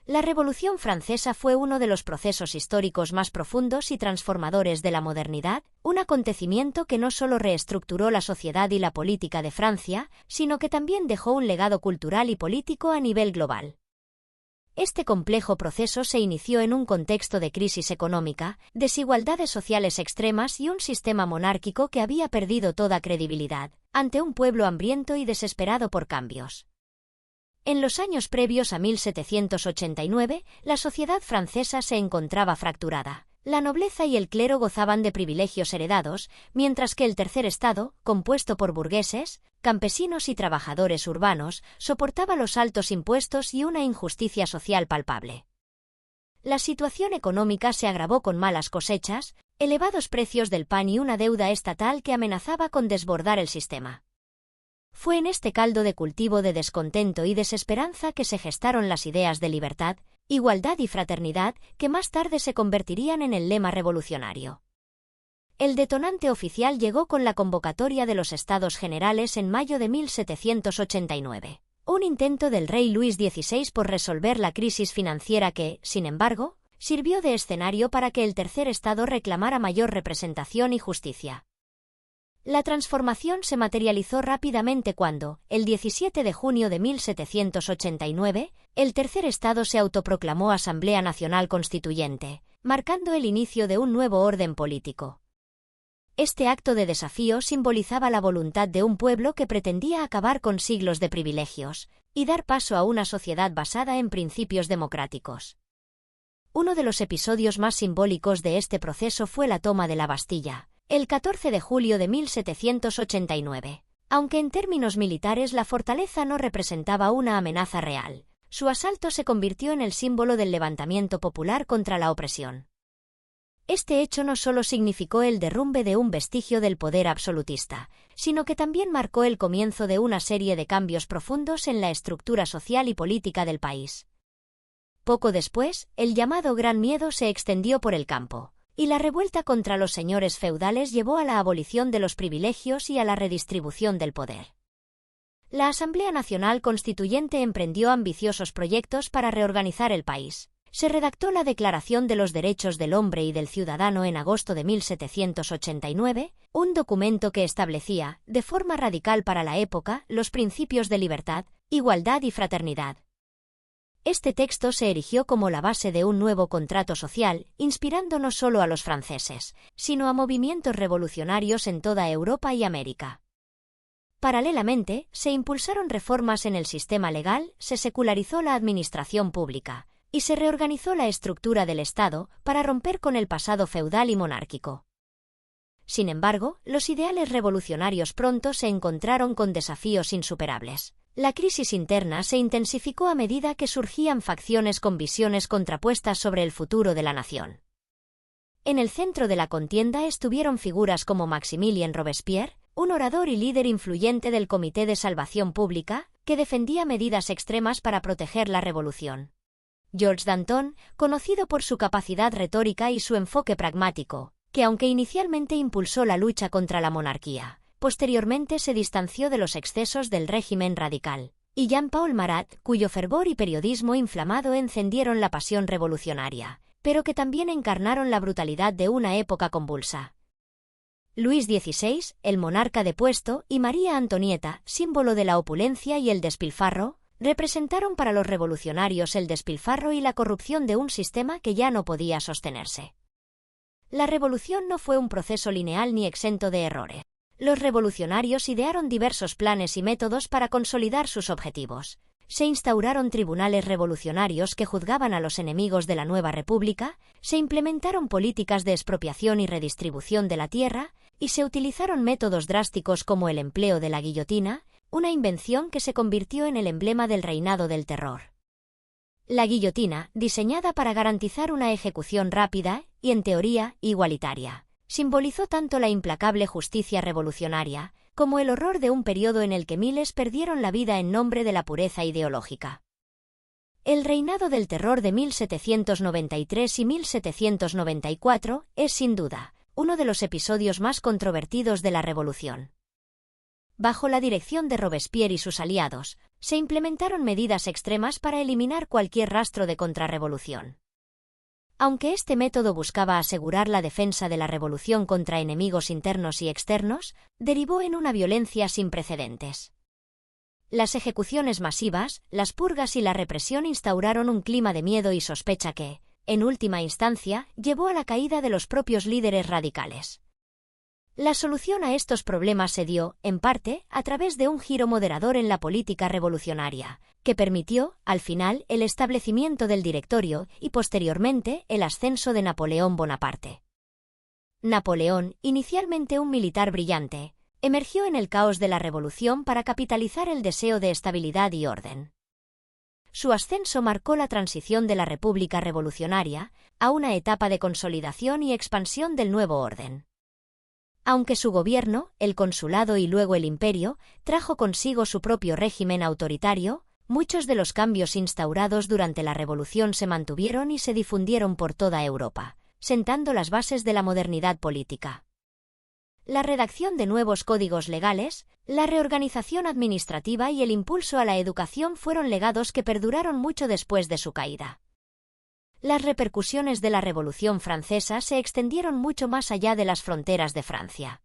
La Revolución Francesa fue uno de los procesos históricos más profundos y transformadores de la modernidad, un acontecimiento que no solo reestructuró la sociedad y la política de Francia, sino que también dejó un legado cultural y político a nivel global. Este complejo proceso se inició en un contexto de crisis económica, desigualdades sociales extremas y un sistema monárquico que había perdido toda credibilidad, ante un pueblo hambriento y desesperado por cambios. En los años previos a 1789, la sociedad francesa se encontraba fracturada. La nobleza y el clero gozaban de privilegios heredados, mientras que el tercer estado, compuesto por burgueses, campesinos y trabajadores urbanos, soportaba los altos impuestos y una injusticia social palpable. La situación económica se agravó con malas cosechas, elevados precios del pan y una deuda estatal que amenazaba con desbordar el sistema. Fue en este caldo de cultivo de descontento y desesperanza que se gestaron las ideas de libertad, igualdad y fraternidad, que más tarde se convertirían en el lema revolucionario. El detonante oficial llegó con la convocatoria de los Estados Generales en mayo de 1789, un intento del rey Luis XVI por resolver la crisis financiera que, sin embargo, sirvió de escenario para que el tercer estado reclamara mayor representación y justicia. La transformación se materializó rápidamente cuando, el 17 de junio de 1789, el tercer estado se autoproclamó Asamblea Nacional Constituyente, marcando el inicio de un nuevo orden político. Este acto de desafío simbolizaba la voluntad de un pueblo que pretendía acabar con siglos de privilegios y dar paso a una sociedad basada en principios democráticos. Uno de los episodios más simbólicos de este proceso fue la toma de la Bastilla, el 14 de julio de 1789. Aunque en términos militares la fortaleza no representaba una amenaza real, su asalto se convirtió en el símbolo del levantamiento popular contra la opresión. Este hecho no solo significó el derrumbe de un vestigio del poder absolutista, sino que también marcó el comienzo de una serie de cambios profundos en la estructura social y política del país. Poco después, el llamado Gran Miedo se extendió por el campo, y la revuelta contra los señores feudales llevó a la abolición de los privilegios y a la redistribución del poder. La Asamblea Nacional Constituyente emprendió ambiciosos proyectos para reorganizar el país. Se redactó la Declaración de los Derechos del Hombre y del Ciudadano en agosto de 1789, un documento que establecía, de forma radical para la época, los principios de libertad, igualdad y fraternidad. Este texto se erigió como la base de un nuevo contrato social, inspirando no solo a los franceses, sino a movimientos revolucionarios en toda Europa y América. Paralelamente, se impulsaron reformas en el sistema legal, se secularizó la administración pública, y se reorganizó la estructura del Estado para romper con el pasado feudal y monárquico. Sin embargo, los ideales revolucionarios pronto se encontraron con desafíos insuperables. La crisis interna se intensificó a medida que surgían facciones con visiones contrapuestas sobre el futuro de la nación. En el centro de la contienda estuvieron figuras como Maximilien Robespierre, un orador y líder influyente del Comité de Salvación Pública, que defendía medidas extremas para proteger la revolución. Georges Danton, conocido por su capacidad retórica y su enfoque pragmático, que aunque inicialmente impulsó la lucha contra la monarquía, posteriormente se distanció de los excesos del régimen radical, y Jean-Paul Marat, cuyo fervor y periodismo inflamado encendieron la pasión revolucionaria, pero que también encarnaron la brutalidad de una época convulsa. Luis XVI, el monarca depuesto, y María Antonieta, símbolo de la opulencia y el despilfarro, representaron para los revolucionarios el despilfarro y la corrupción de un sistema que ya no podía sostenerse. La revolución no fue un proceso lineal ni exento de errores. Los revolucionarios idearon diversos planes y métodos para consolidar sus objetivos. Se instauraron tribunales revolucionarios que juzgaban a los enemigos de la nueva república, se implementaron políticas de expropiación y redistribución de la tierra, y se utilizaron métodos drásticos como el empleo de la guillotina, una invención que se convirtió en el emblema del reinado del terror. La guillotina, diseñada para garantizar una ejecución rápida y, en teoría, igualitaria, simbolizó tanto la implacable justicia revolucionaria como el horror de un periodo en el que miles perdieron la vida en nombre de la pureza ideológica. El reinado del terror de 1793 y 1794 es, sin duda, uno de los episodios más controvertidos de la revolución. Bajo la dirección de Robespierre y sus aliados, se implementaron medidas extremas para eliminar cualquier rastro de contrarrevolución. Aunque este método buscaba asegurar la defensa de la revolución contra enemigos internos y externos, derivó en una violencia sin precedentes. Las ejecuciones masivas, las purgas y la represión instauraron un clima de miedo y sospecha que, en última instancia, llevó a la caída de los propios líderes radicales. La solución a estos problemas se dio, en parte, a través de un giro moderador en la política revolucionaria, que permitió, al final, el establecimiento del Directorio y, posteriormente, el ascenso de Napoleón Bonaparte. Napoleón, inicialmente un militar brillante, emergió en el caos de la revolución para capitalizar el deseo de estabilidad y orden. Su ascenso marcó la transición de la República Revolucionaria a una etapa de consolidación y expansión del nuevo orden. Aunque su gobierno, el consulado y luego el imperio, trajo consigo su propio régimen autoritario, muchos de los cambios instaurados durante la revolución se mantuvieron y se difundieron por toda Europa, sentando las bases de la modernidad política. La redacción de nuevos códigos legales, la reorganización administrativa y el impulso a la educación fueron legados que perduraron mucho después de su caída. Las repercusiones de la Revolución Francesa se extendieron mucho más allá de las fronteras de Francia.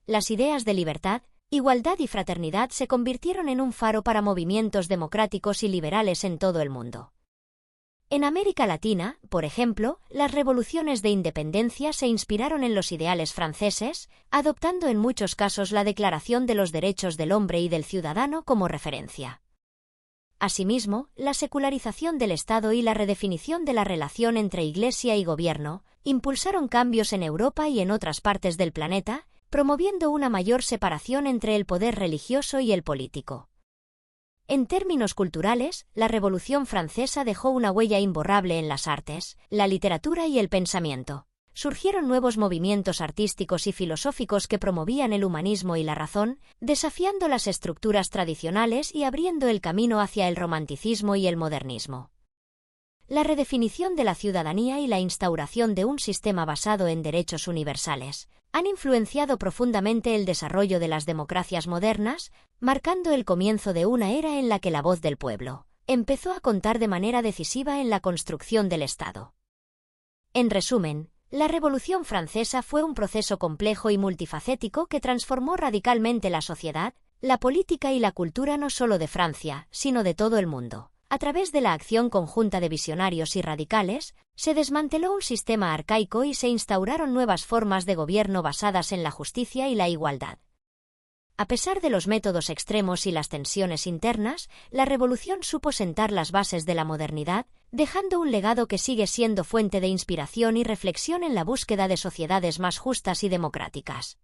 Las ideas de libertad, igualdad y fraternidad se convirtieron en un faro para movimientos democráticos y liberales en todo el mundo. En América Latina, por ejemplo, las revoluciones de independencia se inspiraron en los ideales franceses, adoptando en muchos casos la Declaración de los Derechos del Hombre y del Ciudadano como referencia. Asimismo, la secularización del Estado y la redefinición de la relación entre Iglesia y gobierno impulsaron cambios en Europa y en otras partes del planeta, promoviendo una mayor separación entre el poder religioso y el político. En términos culturales, la Revolución Francesa dejó una huella imborrable en las artes, la literatura y el pensamiento. Surgieron nuevos movimientos artísticos y filosóficos que promovían el humanismo y la razón, desafiando las estructuras tradicionales y abriendo el camino hacia el romanticismo y el modernismo. La redefinición de la ciudadanía y la instauración de un sistema basado en derechos universales han influenciado profundamente el desarrollo de las democracias modernas, marcando el comienzo de una era en la que la voz del pueblo empezó a contar de manera decisiva en la construcción del Estado. En resumen, la Revolución Francesa fue un proceso complejo y multifacético que transformó radicalmente la sociedad, la política y la cultura no solo de Francia, sino de todo el mundo. A través de la acción conjunta de visionarios y radicales, se desmanteló un sistema arcaico y se instauraron nuevas formas de gobierno basadas en la justicia y la igualdad. A pesar de los métodos extremos y las tensiones internas, la revolución supo sentar las bases de la modernidad, dejando un legado que sigue siendo fuente de inspiración y reflexión en la búsqueda de sociedades más justas y democráticas.